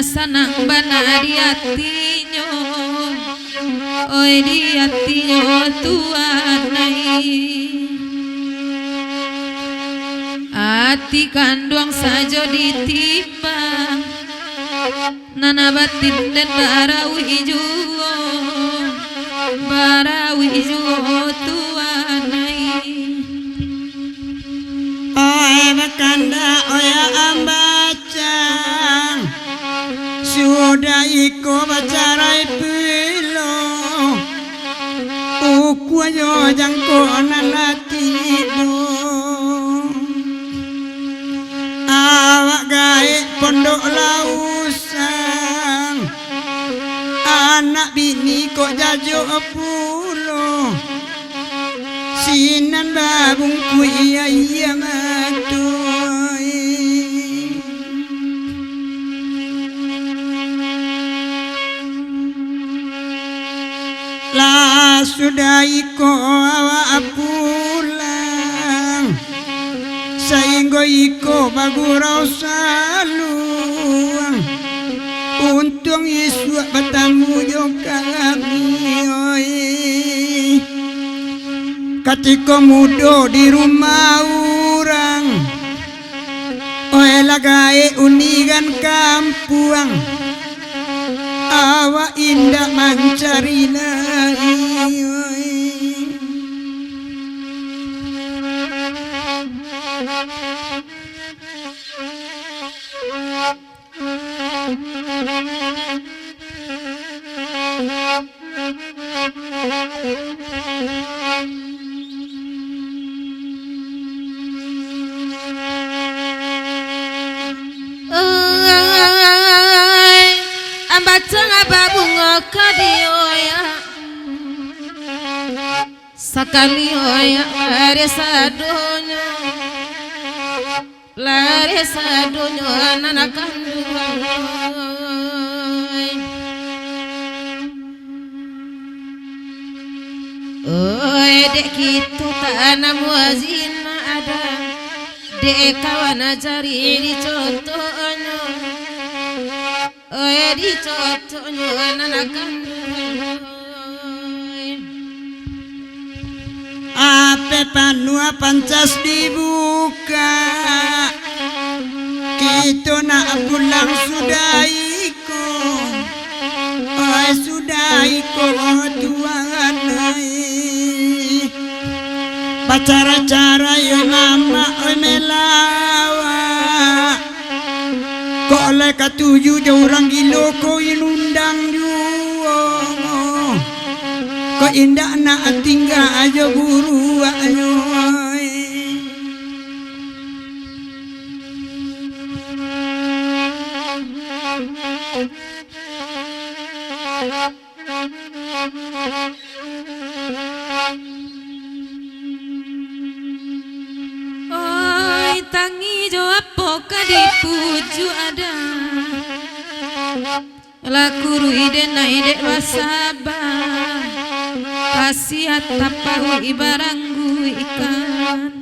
Sanang bana di hatinya, oi di hatinya tuanai. Hati kanduang saja ditimbang, nana batin dan barawi juo tuanai. Oi bakanda oya ambacang. Sudah iko bacarai pilo uku ayo jangko nanatido awak gae pondok lausan anak bini kok jajo pulo sinan babung ku iya matoi. La sudah iko awak pulang sehingga iko bagurau saluang untung Yesus bertamu jo kami oi ketika muda di rumah orang oi lagai unigan kampuang awak indah mencari lagi. Ambatang ababungo kadioya sakali oya lare sadonyo anak kandungan oi dek kitu tanam wazin ada dek kawan cari di contohnya oi di contohnya anak kandungan ape panua pancas dibuka kita nak pulang sudah iko oi sudah iko Tuhan pacara-cara yo mama oi melawa kok oleh katuju jauh orang gilo ko inundang juo kok indah nak tinggal aja buru ayo oi tangi jo apo kadipuju ada lakuru ide naide wasabah kasih tapahu ibaranggu ikan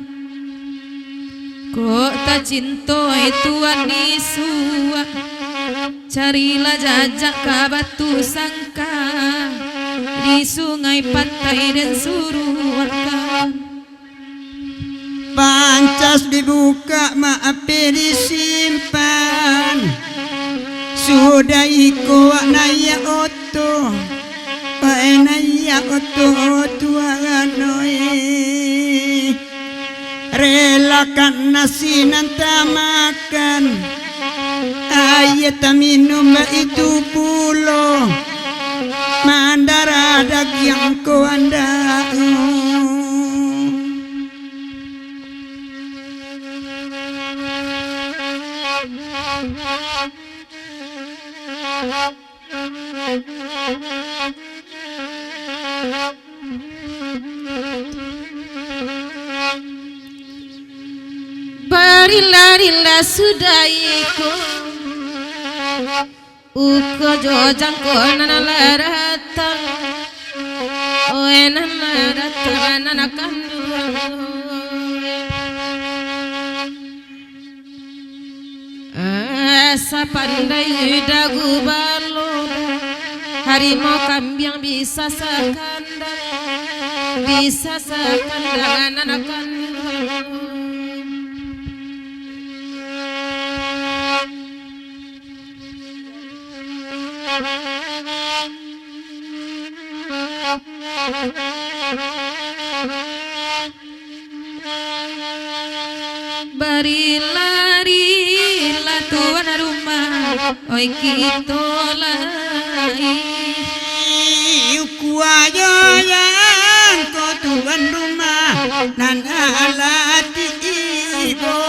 kok tak cinta tuan nisua carilah jajak ke batu sangka di sungai pantai dan suruhkan pancas dibuka maape disimpan sudah iko naya oto naya oto Tuhan relakan nasi nanta makan ayat minum itu pulo mandara daging ko anda rila sudaiko uko jojangko nanalarata oe nanalarata nanakandu asa pandai dagu balon harimau kambing bisa sekandang nanakandu Barilari tuan rumah oi kita lai kuayo yang ko tuan rumah nan alati ibo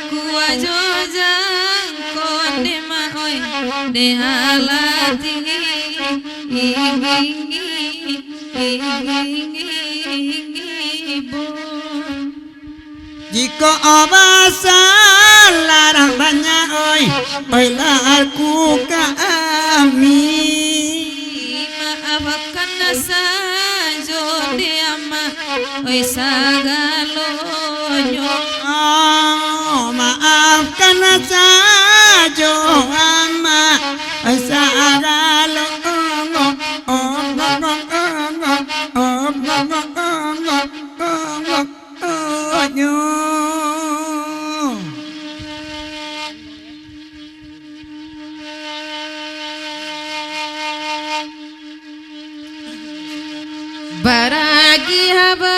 kuayo yang ko dema oi de alati ibo jika abasan larang banyak oi larku kami maafkan saja diama oi sagalonyo maafkan saja ama oi sagalonyo baragi haba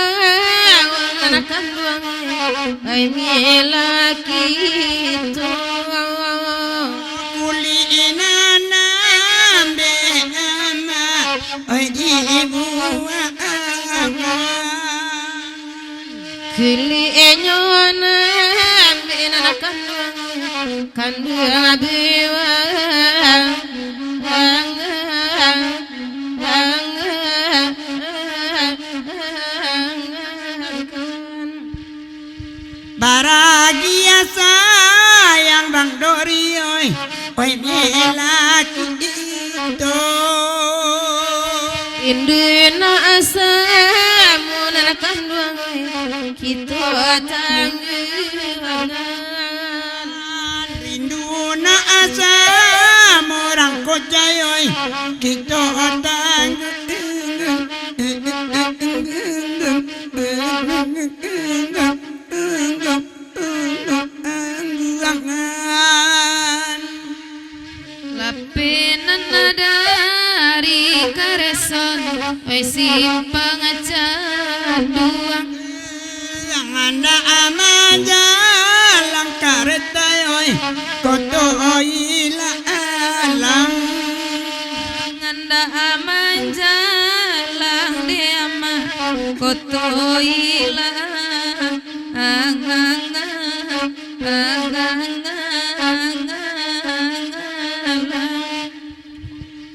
anakan duang ai mila kitu kuli inana be ama ai ibu kili enyona be anakan duang kandung abewa Baragia sayang Bang Dori oi bela itu induna asa munanakan duang kita tanggungan rinduna asa morang kocay kita tanggungan lapinan dari kareson oi simpang canduang anda aman jalan kareta oi koto ila alang anda aman jalan diama koto ila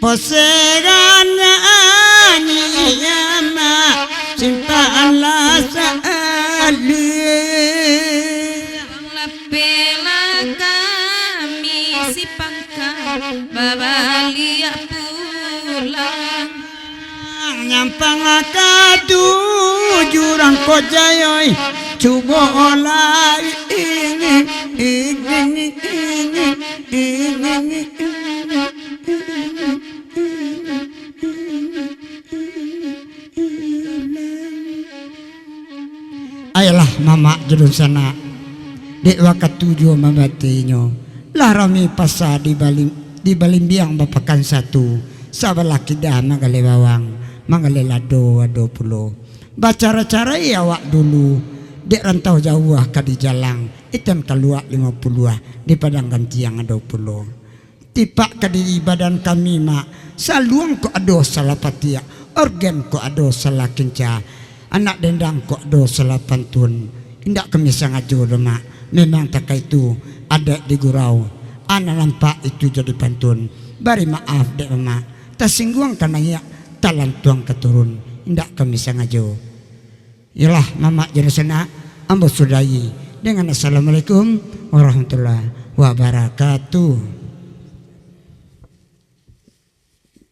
posegannya anyama simpanlah saali lapela kami si pangka babalia pulang nyampang akadu jurang kojayoy cubo lai ayolah mama jedun sana dek wakat tujuh mamatinyo larami pasa di balimbiang bapakan satu sabalaki dah magalewawang mangalelado 20 bacara-cara ya wak dulu dek rantau jauh ka di jalang itan keluar 50 di padang gantiang 20 tipak ka di badan kami mak saluang ko ado salapatia organ ko ado salakinca anak dendang ko ado salapantun indak kami sangat jodoh mak memang tak itu ada di gurau anak nampak itu jadi pantun bari maaf dek mak tasingguang karena ya talan tuang keturun indak kami sangat jauh yalah mama jadi sana ambo sudai dengan assalamualaikum warahmatullahi wabarakatuh.